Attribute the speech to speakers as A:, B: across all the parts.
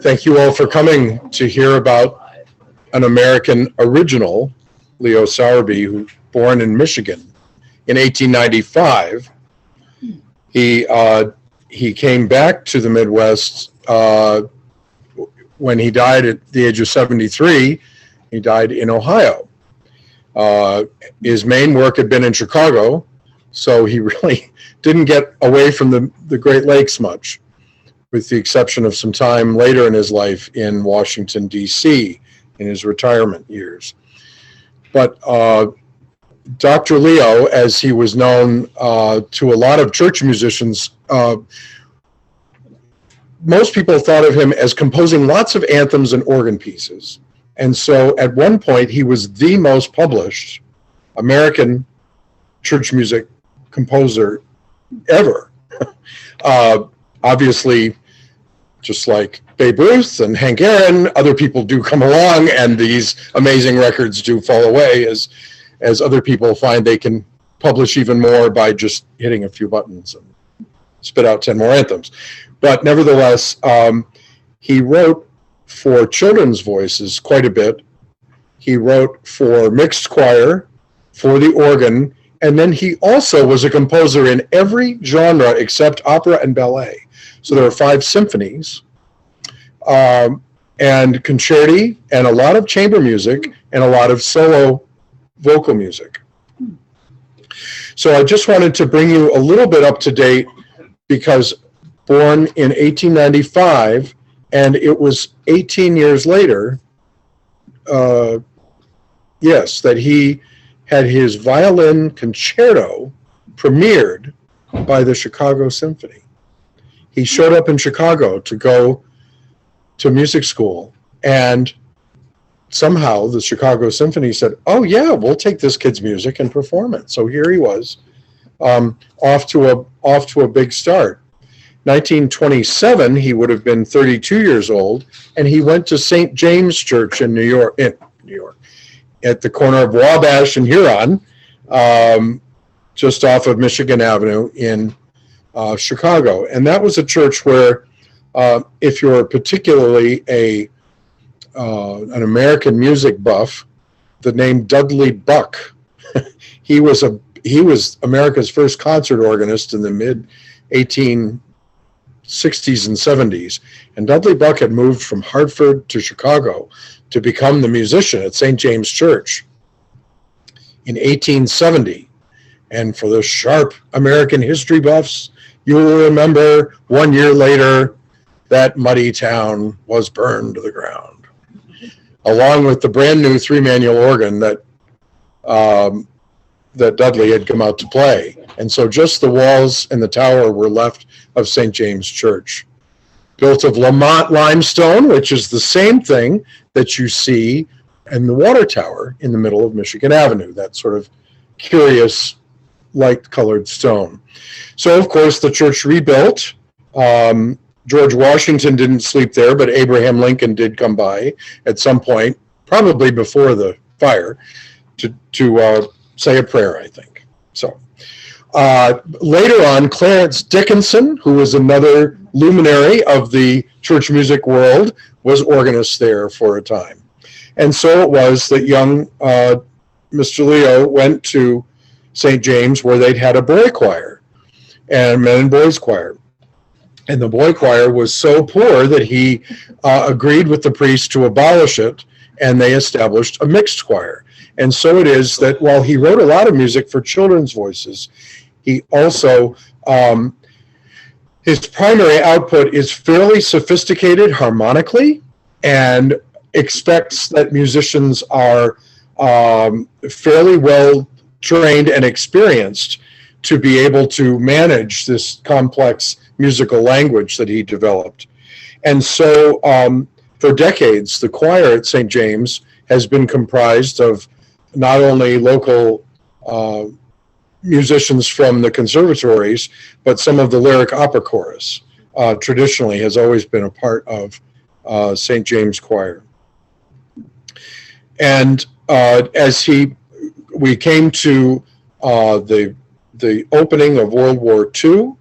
A: Thank you all for coming to hear about an American original, Leo Sowerby, who born in Michigan in 1895. He came back to the Midwest when he died at the age of 73. He died in Ohio. His main work had been in Chicago, so he really didn't get away from the Great Lakes much, with the exception of some time later in his life in Washington, D.C., in his retirement years. But Dr. Leo, as he was known to a lot of church musicians, most people thought of him as composing lots of anthems and organ pieces. And so at one point, he was the most published American church music composer ever. Obviously, just like Babe Ruth and Hank Aaron, other people do come along, and these amazing records do fall away as other people find they can publish even more by just hitting a few buttons and spit out 10 more anthems. But nevertheless, he wrote for children's voices quite a bit. He wrote for mixed choir, for the organ, and then he also was a composer in every genre except opera and ballet. So there are 5 symphonies, and concerti, and a lot of chamber music, and a lot of solo vocal music. So I just wanted to bring you a little bit up to date, because born in 1895, and it was 18 years later, that he had his violin concerto premiered by the Chicago Symphony. He showed up in Chicago to go to music school, and somehow the Chicago Symphony said, "Oh yeah, we'll take this kid's music and perform it." So here he was, off to a big start. 1927, he would have been 32 years old, and he went to St. James Church in New York, at the corner of Wabash and Huron, just off of Michigan Avenue in Chicago. And that was a church where, if you're particularly an American music buff, the name Dudley Buck, he was America's first concert organist in the mid-1860s and 70s. And Dudley Buck had moved from Hartford to Chicago to become the musician at St. James Church in 1870. And for the sharp American history buffs, you will remember 1 year later, that muddy town was burned to the ground, along with the brand new 3-manual organ that Dudley had come out to play. And so just the walls and the tower were left of St. James Church, built of Lamont limestone, which is the same thing that you see in the water tower in the middle of Michigan Avenue, that sort of curious light-colored stone. So, of course, the church rebuilt. George Washington didn't sleep there, but Abraham Lincoln did come by at some point, probably before the fire, to say a prayer, I think. So later on, Clarence Dickinson, who was another luminary of the church music world, was organist there for a time. And so it was that young Mr. Leo went to St. James, where they'd had a boy choir and men and boys choir. And the boy choir was so poor that he agreed with the priest to abolish it, and they established a mixed choir. And so it is that while he wrote a lot of music for children's voices, he also, his primary output is fairly sophisticated harmonically, and expects that musicians are fairly well trained and experienced to be able to manage this complex musical language that he developed. And so for decades, the choir at St. James has been comprised of not only local musicians from the conservatories, but some of the lyric opera chorus traditionally has always been a part of St. James Choir. And as we came to the opening of World War II,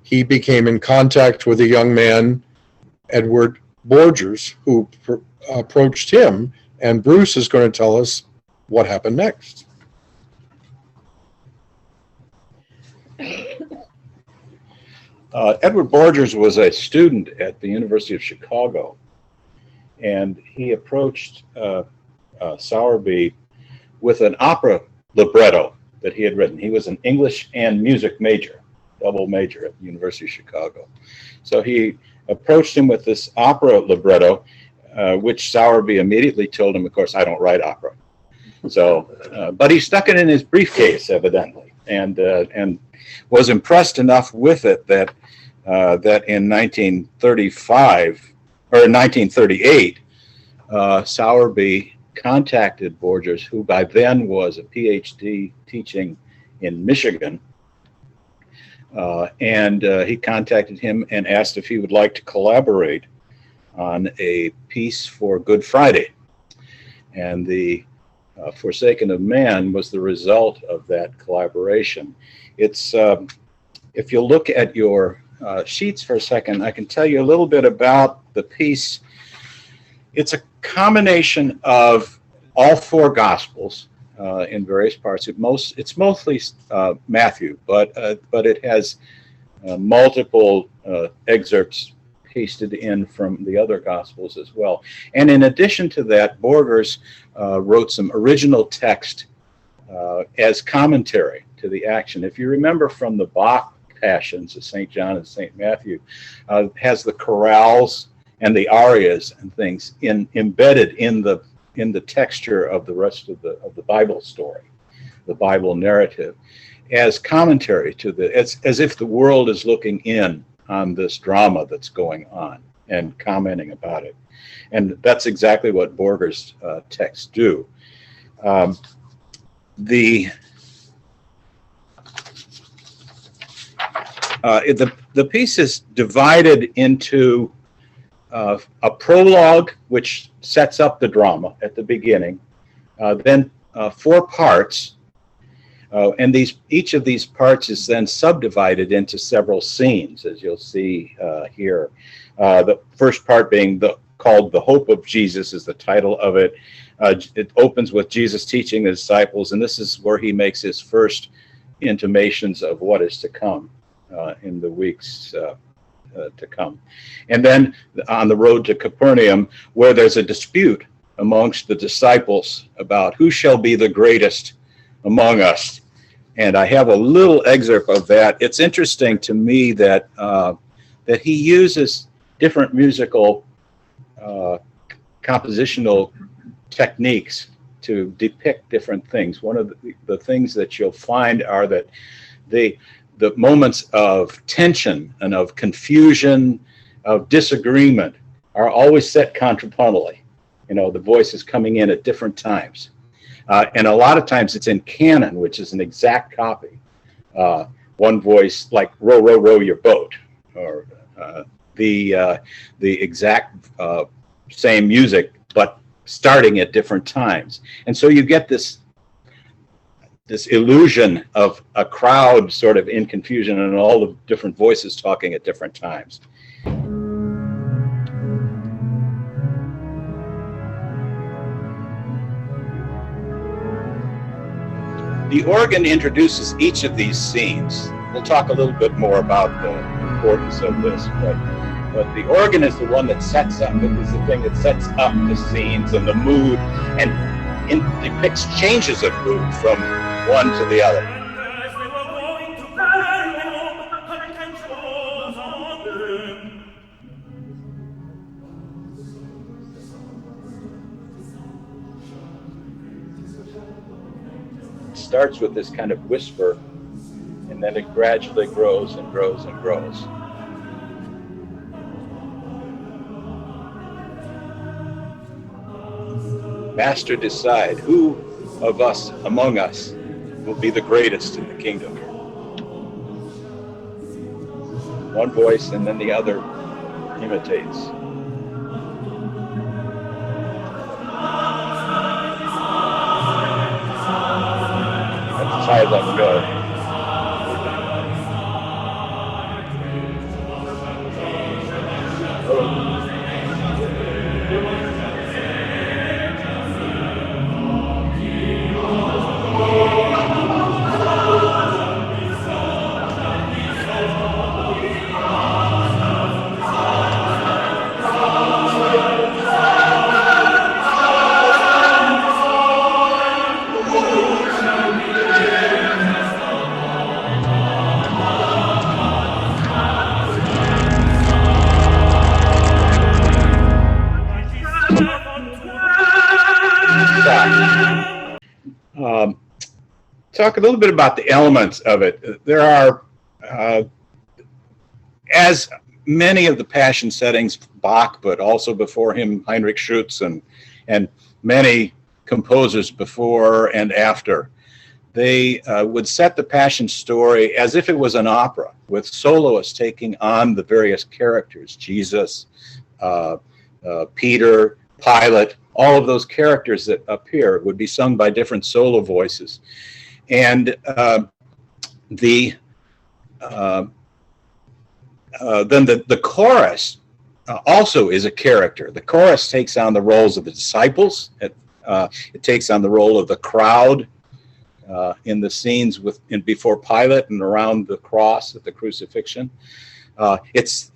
A: he became in contact with a young man, Edward Borgers, who approached him, and Bruce is going to tell us what happened next.
B: Edward Borgers was a student at the University of Chicago, and he approached Sowerby with an opera libretto that he had written. He was an English and music major, double major at the University of Chicago. So he approached him with this opera libretto, which Sowerby immediately told him, of course, I don't write opera. So, but he stuck it in his briefcase, evidently, and was impressed enough with it that in 1935 or 1938, Sowerby contacted Borgers, who by then was a PhD teaching in Michigan, and he contacted him and asked if he would like to collaborate on a piece for Good Friday. And the Forsaken of Man was the result of that collaboration. It's, if you look at your sheets for a second, I can tell you a little bit about the piece. It's a combination of all four Gospels in various parts. It's mostly Matthew, but it has multiple excerpts pasted in from the other Gospels as well. And in addition to that, Borgers wrote some original text as commentary to the action. If you remember from the Bach Passions of St. John and St. Matthew, has the chorales and the arias and things embedded in the texture of the rest of the Bible story, the Bible narrative, as commentary to as if the world is looking in on this drama that's going on and commenting about it. And that's exactly what Borgers' texts do. The piece is divided into a prologue, which sets up the drama at the beginning, then 4 parts, and each of these parts is then subdivided into several scenes, as you'll see here. The first part being called The Hope of Jesus is the title of it. It opens with Jesus teaching the disciples, and this is where he makes his first intimations of what is to come in the weeks to come. And then on the road to Capernaum, where there's a dispute amongst the disciples about who shall be the greatest among us. And I have a little excerpt of that. It's interesting to me that that he uses different musical compositional techniques to depict different things. One of the things that you'll find are that the moments of tension and of confusion, of disagreement, are always set contrapuntally. You know, the voice is coming in at different times. And a lot of times it's in canon, which is an exact copy. One voice, like row, row, row your boat, or the exact same music, but starting at different times. And so you get this illusion of a crowd sort of in confusion and all the different voices talking at different times. The organ introduces each of these scenes. We'll talk a little bit more about the importance of this, but the organ is the one that sets up. It is the thing that sets up the scenes and the mood, and depicts changes of mood from one to the other. Starts with this kind of whisper, and then it gradually grows and grows and grows. Master, decide who of us among us will be the greatest in the kingdom. One voice, and then the other imitates. As high as I can go. talk a little bit about the elements of it. There are, as many of the Passion settings, Bach, but also before him, Heinrich Schütz and many composers before and after, they would set the Passion story as if it was an opera, with soloists taking on the various characters, Jesus, Peter, Pilate, all of those characters that appear would be sung by different solo voices. And then the chorus also is a character. The chorus takes on the roles of the disciples. It takes on the role of the crowd in the scenes before Pilate and around the cross at the crucifixion. It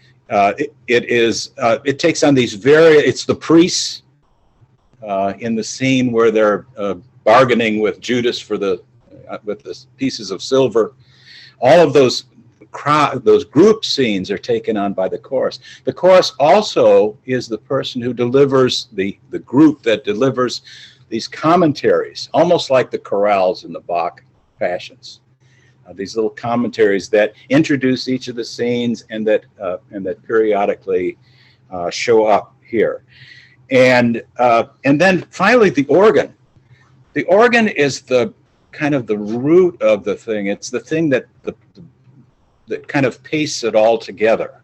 B: takes on these it's the priests in the scene where they're bargaining with Judas with the pieces of silver. All of those group scenes are taken on by the chorus. The chorus also is the person who delivers the group that delivers these commentaries, almost like the chorales in the Bach Passions. These little commentaries that introduce each of the scenes and that periodically show up here. And then finally the organ. The organ is the kind of the root of the thing. It's the thing that kind of pastes it all together.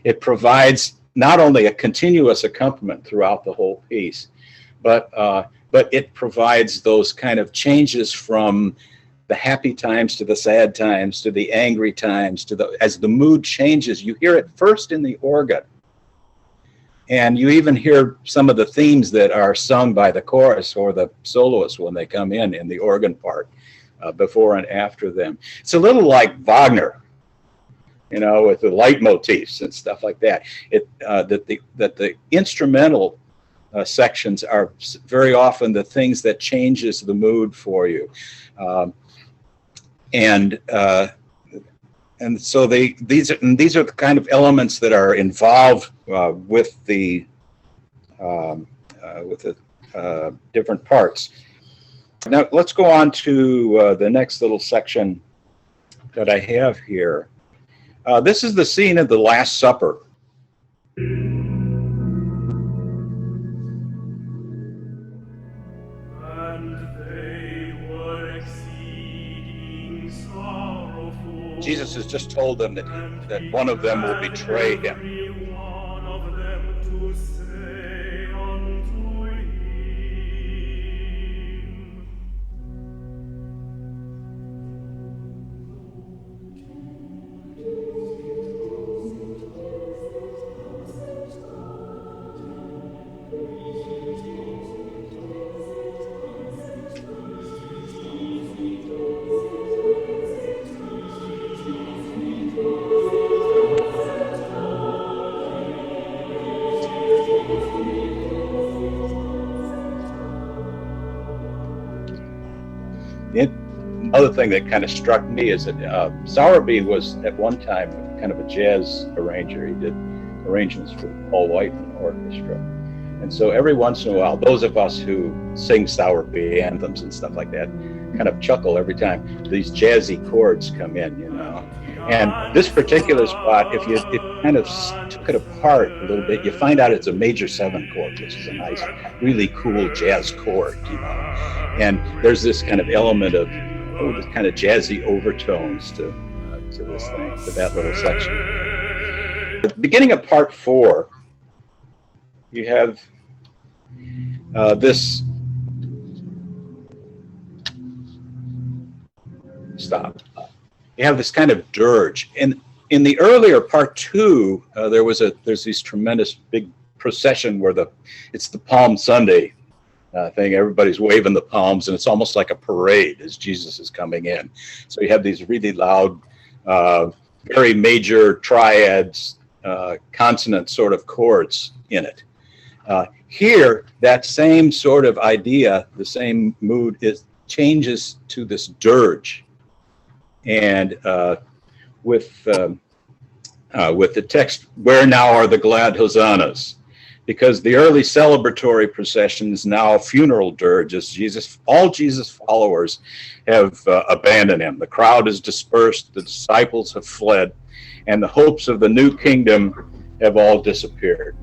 B: It provides not only a continuous accompaniment throughout the whole piece, but it provides those kind of changes from the happy times to the sad times to the angry times as the mood changes. You hear it first in the organ, and you even hear some of the themes that are sung by the chorus or the soloists when they come in the organ part, before and after them. It's a little like Wagner, with the leitmotifs and stuff like that. That the instrumental sections are very often the things that changes the mood for you, and so these are the kind of elements that are involved with the different parts. Now let's go on to the next little section that I have here. This is the scene of the Last Supper. Jesus has just told them that one of them will betray him. Another thing that kind of struck me is that Sowerby was at one time kind of a jazz arranger. He did arrangements for the Paul Whiteman Orchestra. And so every once in a while, those of us who sing Sowerby anthems and stuff like that kind of chuckle every time these jazzy chords come in, And this particular spot, if you kind of took it apart a little bit, you find out it's a major 7 chord, which is a nice, really cool jazz chord, And there's this kind of element of this kind of jazzy overtones to this thing, to that little section. At the beginning of part 4, you have this. Stop. You have this kind of dirge. And in the earlier part 2, there's these tremendous big procession where it's the Palm Sunday thing. Everybody's waving the palms, and it's almost like a parade as Jesus is coming in. So you have these really loud, very major triads, consonant sort of chords in it. Here, that same sort of idea, the same mood, changes to this dirge, and with the text, "Where now are the glad hosannas?" because the early celebratory procession is now funeral dirges. All Jesus followers have abandoned him. The crowd is dispersed, the disciples have fled, and the hopes of the new kingdom have all disappeared.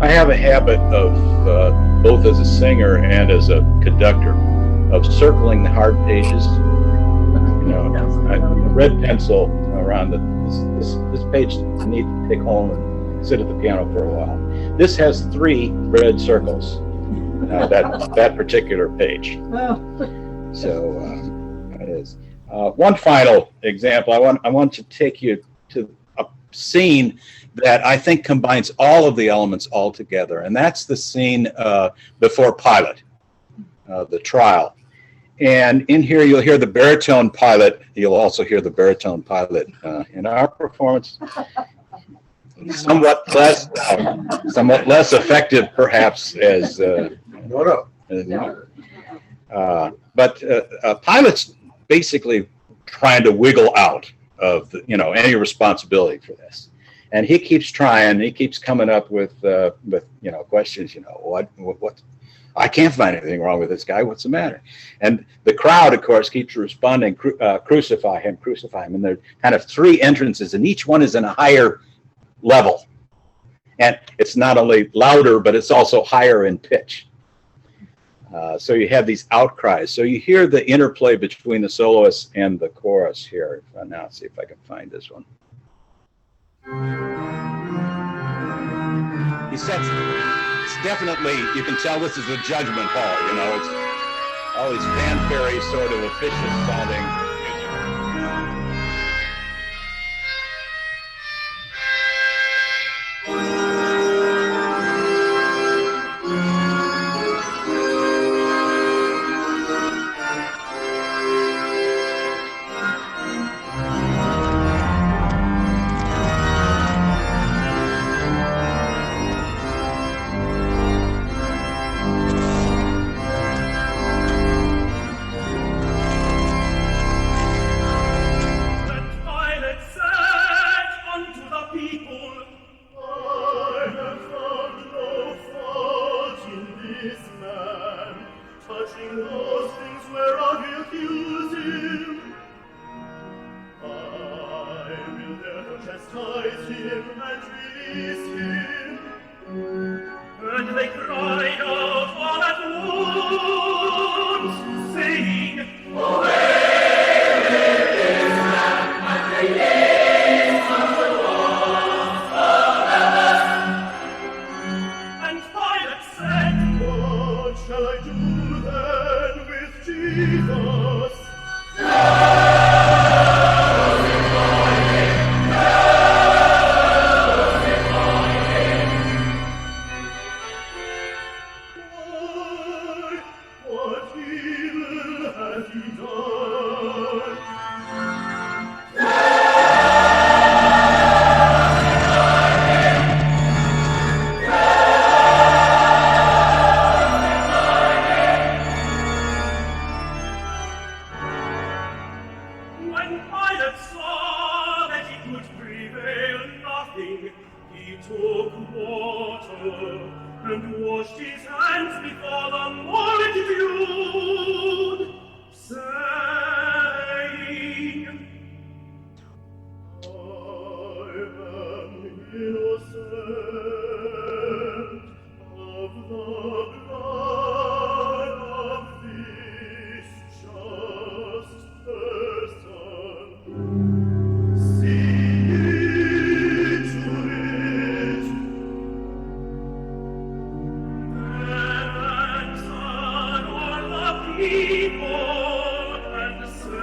B: I have a habit of, both as a singer and as a conductor, of circling the hard pages. A red pencil around this page I need to take home and sit at the piano for a while. This has 3 red circles, that particular page. So it is. One final example. I want to take you to a scene that I think combines all of the elements all together, and that's the scene before Pilate, the trial. And in here you'll hear the baritone Pilate. You'll also hear the baritone Pilate in our performance. Somewhat less effective, perhaps, as but Pilate's basically trying to wiggle out of any responsibility for this. And he keeps trying. He keeps coming up with questions. What? I can't find anything wrong with this guy. What's the matter? And the crowd, of course, keeps responding, crucify him, crucify him. And there are kind of 3 entrances, and each one is in a higher level. And it's not only louder, but it's also higher in pitch. So you have these outcries. So you hear the interplay between the soloists and the chorus here. Now, see if I can find this one. He says, it's definitely, you can tell this is a judgment hall, it's all these fanfare sort of officious sounding
C: and washed his hands before the multitude, saying, I am innocent of the blood of this just person. See to it. Then answered all the people and said,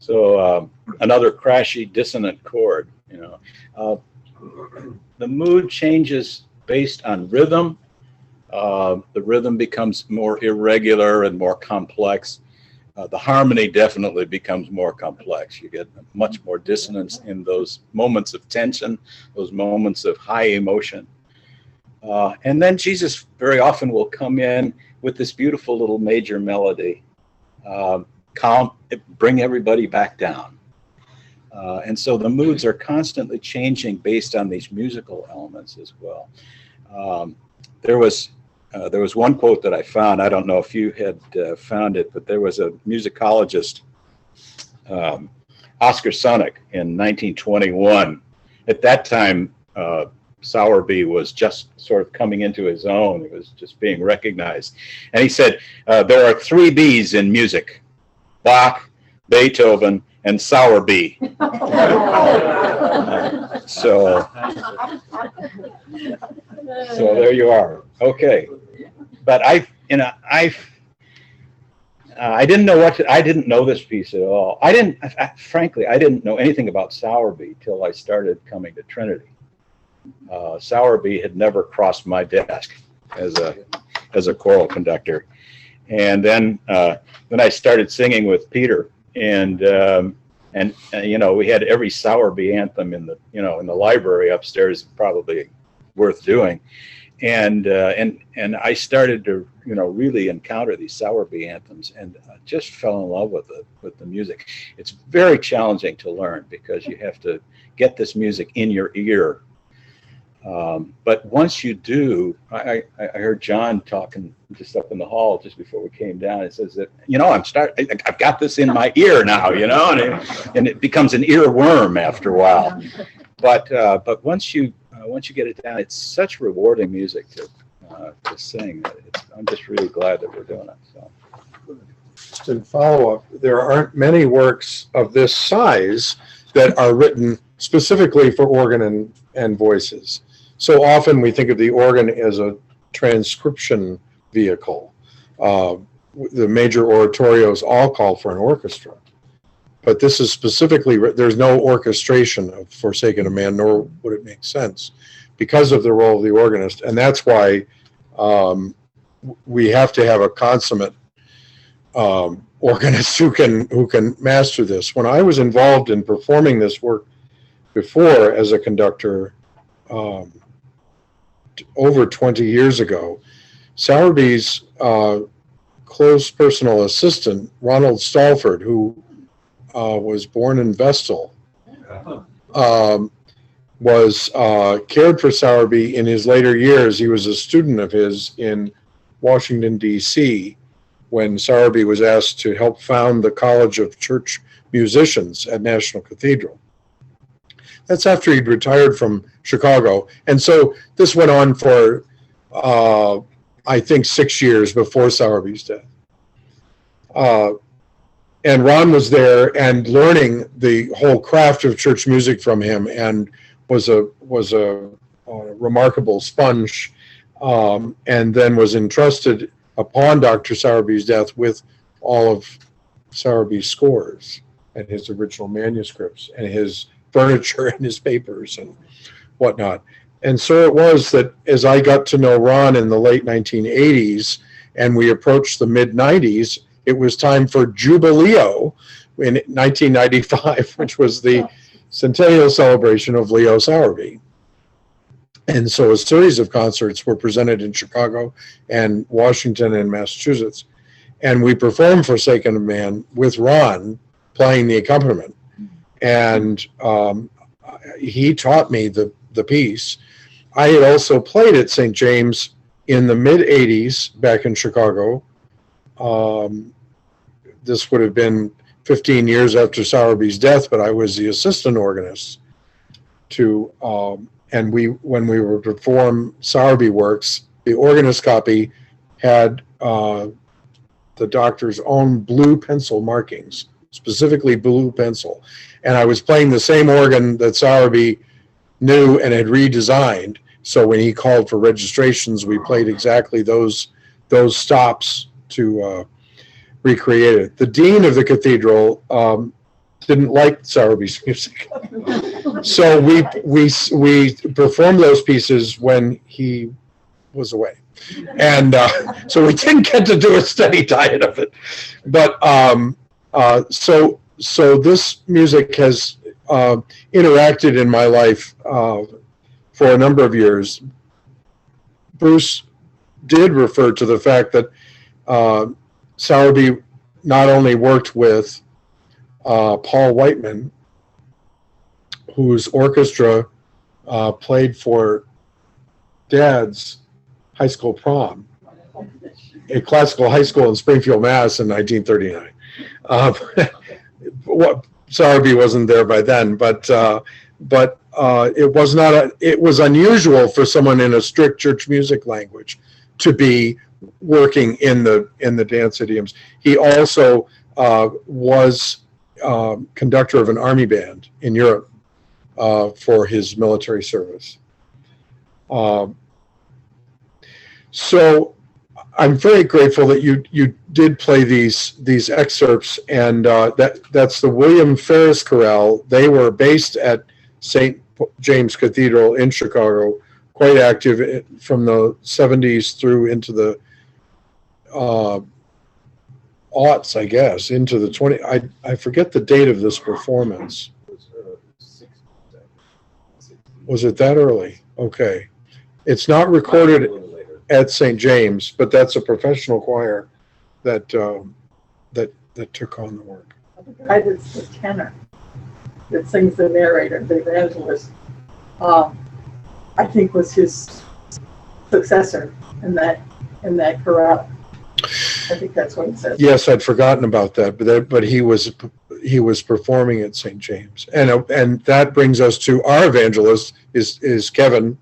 B: So another crashy, dissonant chord. The mood changes based on rhythm. The rhythm becomes more irregular and more complex. The harmony definitely becomes more complex. You get much more dissonance in those moments of tension, those moments of high emotion. And then Jesus very often will come in with this beautiful little major melody, calm, bring everybody back down. And so the moods are constantly changing based on these musical elements as well. There was one quote that I found. I don't know if you had found it, but there was a musicologist, Oscar Sonic, in 1921. At that time, Sowerby was just sort of coming into his own. It was just being recognized. And he said, there are 3 B's in music: Bach, Beethoven, and Sowerby. So there you are. Okay, but I didn't know I didn't know this piece at all. Frankly, I didn't know anything about Sowerby till I started coming to Trinity. Sowerby had never crossed my desk as a choral conductor, and then I started singing with Peter, and we had every Sowerby anthem in the library upstairs, probably worth doing, and I started to really encounter these Sowerby anthems, and just fell in love with the music. It's very challenging to learn because you have to get this music in your ear. But once you do, I heard John talking just up in the hall just before we came down. It says that I've got this in my ear now, and it becomes an earworm after a while. But once you get it down, it's such rewarding music to sing. I'm just really glad that we're doing it. So.
A: Just in follow-up, there aren't many works of this size that are written specifically for organ and voices. So often we think of the organ as a transcription vehicle. The major oratorios all call for an orchestra. But this is specifically, there's no orchestration of Forsaken of Man, nor would it make sense, because of the role of the organist. And that's why we have to have a consummate organist who can master this. When I was involved in performing this work before as a conductor, over 20 years ago, Sowerby's close personal assistant, Ronald Stalford, who was born in Vestal, was cared for Sowerby in his later years. He was a student of his in Washington, D.C., when Sowerby was asked to help found the College of Church Musicians at National Cathedral. That's after he'd retired from Chicago. And so this went on for, I think, 6 years before Sowerby's death. And Ron was there and learning the whole craft of church music from him, and was a remarkable sponge, and then was entrusted upon Dr. Sowerby's death with all of Sowerby's scores and his original manuscripts and his furniture and his papers and whatnot. And so it was that as I got to know Ron in the late 1980s and we approached the mid-90s, it was time for Jubileo in 1995, which was the centennial celebration of Leo Sowerby. And so a series of concerts were presented in Chicago and Washington and Massachusetts. And we performed Forsaken of Man with Ron playing the accompaniment. And he taught me the piece. I had also played at St. James in the mid-'80s back in Chicago. This would have been 15 years after Sowerby's death, but I was the assistant organist to, and when we would perform Sowerby works, the organist copy had the doctor's own blue pencil markings, specifically blue pencil. And I was playing the same organ that Sowerby knew and had redesigned. So when he called for registrations, we played exactly those stops to recreate it. The dean of the cathedral didn't like Sowerby's music, so we performed those pieces when he was away, and so we didn't get to do a steady diet of it. But so this music has interacted in my life for a number of years. Bruce did refer to the fact that Sowerby not only worked with Paul Whiteman, whose orchestra played for Dad's high school prom, a classical high school in Springfield, Mass. in 1939. Sowerby wasn't there by then, but it was unusual for someone in a strict church music language to be working in the dance idioms. He also was conductor of an army band in Europe for his military service. So I'm very grateful that you did play these excerpts, and that's the William Ferris Chorale. They were based at St. James Cathedral in Chicago, quite active from the 70s through into the aughts, I guess, into the 20. I forget the date of this performance. Was it that early? Okay. It's not recorded at St. James, but that's a professional choir that took on the work.
D: The guy that's the tenor that sings the narrator, the evangelist, I think was his successor in that chorale. I think that's what it says.
A: Yes, I'd forgotten about that, but he was performing at St. James, and that brings us to our evangelist is Kevin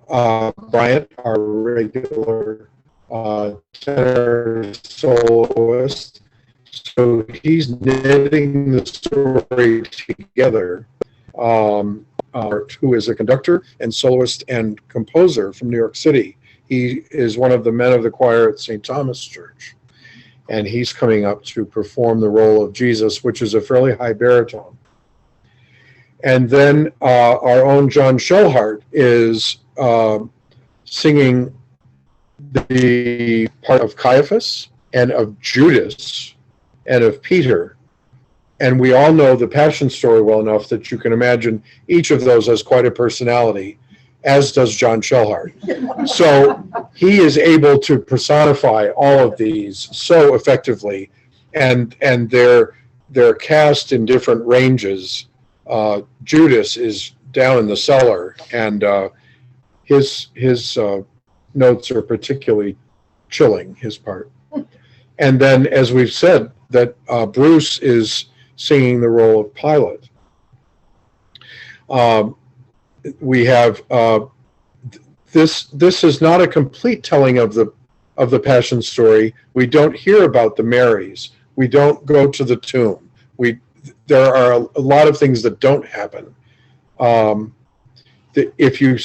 A: Bryant, our regular tenor soloist. So he's knitting the story together. Who is a conductor and soloist and composer from New York City. He is one of the men of the choir at St. Thomas Church, and he's coming up to perform the role of Jesus, which is a fairly high baritone. And then our own John Shelhart is singing the part of Caiaphas and of Judas and of Peter. And we all know the Passion story well enough that you can imagine each of those has quite a personality, as does John Shelhart. So he is able to personify all of these so effectively, and they're cast in different ranges. Judas is down in the cellar, and his notes are particularly chilling, his part. And then, as we've said, that Bruce is singing the role of Pilate. We have this is not a complete telling of the Passion story. We don't hear about the Marys. We don't go to the tomb. There are a lot of things that don't happen. If you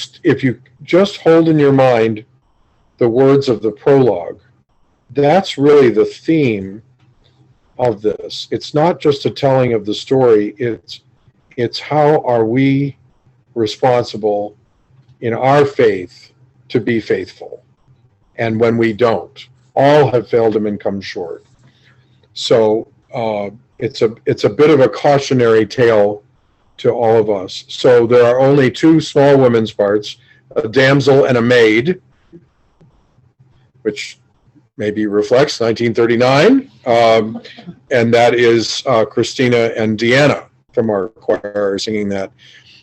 A: just hold in your mind the words of the prologue, that's really the theme of this. It's not just a telling of the story. It's how are we responsible in our faith to be faithful, and when we don't, All have failed him and come short. So it's a bit of a cautionary tale to all of us. So there are only two small women's parts, a damsel and a maid, which maybe reflects 1939, and that is Christina and Deanna from our choir singing that.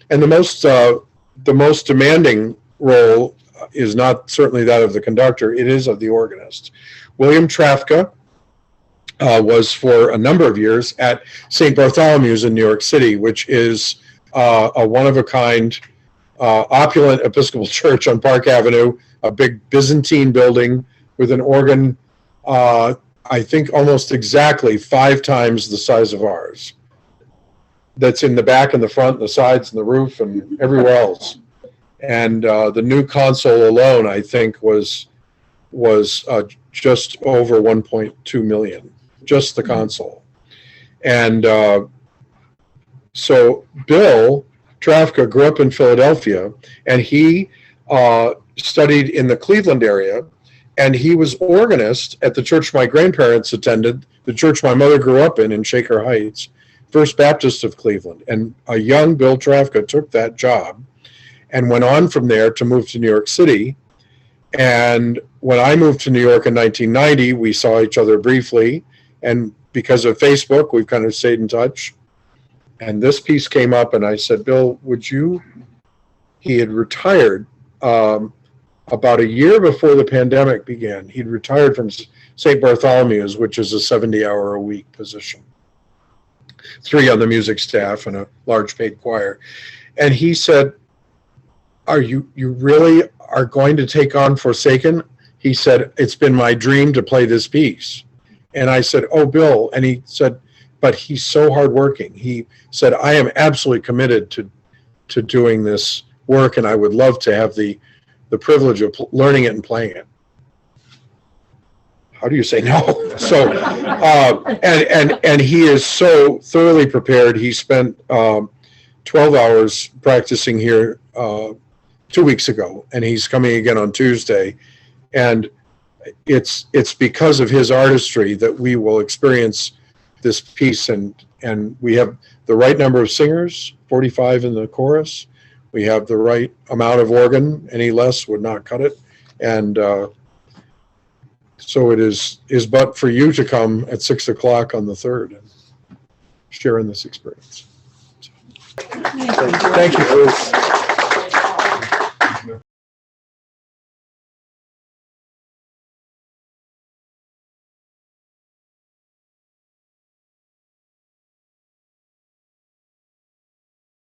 A: And the most demanding role is not certainly that of the conductor, it is of the organist. William Trafka was for a number of years at St. Bartholomew's in New York City, which is a one-of-a-kind, opulent Episcopal church on Park Avenue, a big Byzantine building with an organ, I think almost exactly 5 times the size of ours. That's in the back and the front and the sides and the roof and everywhere else. And the new console alone, I think, was just over 1.2 million, just the console. And so Bill Trafka grew up in Philadelphia, and he studied in the Cleveland area, and he was organist at the church my grandparents attended, the church my mother grew up in Shaker Heights, First Baptist of Cleveland. And a young Bill Trafka took that job and went on from there to move to New York City. And when I moved to New York in 1990, we saw each other briefly. And because of Facebook, we've kind of stayed in touch. And this piece came up, and I said, Bill, would you? He had retired about a year before the pandemic began. He'd retired from St. Bartholomew's, which is a 70-hour-a-week position. 3 on the music staff and a large paid choir. And he said, you really are going to take on Forsaken? He said, it's been my dream to play this piece. And I said, oh, Bill. And he said, but he's so hardworking. He said, I am absolutely committed to doing this work, and I would love to have the privilege of learning it and playing it. How do you say no? So, and he is so thoroughly prepared. He spent 12 hours practicing here 2 weeks ago, and he's coming again on Tuesday. And it's because of his artistry that we will experience this piece, and we have the right number of singers, 45 in the chorus. We have the right amount of organ. Any less would not cut it. And so it is but for you to come at 6 o'clock on the 3rd and share in this experience. So, thank you, Bruce.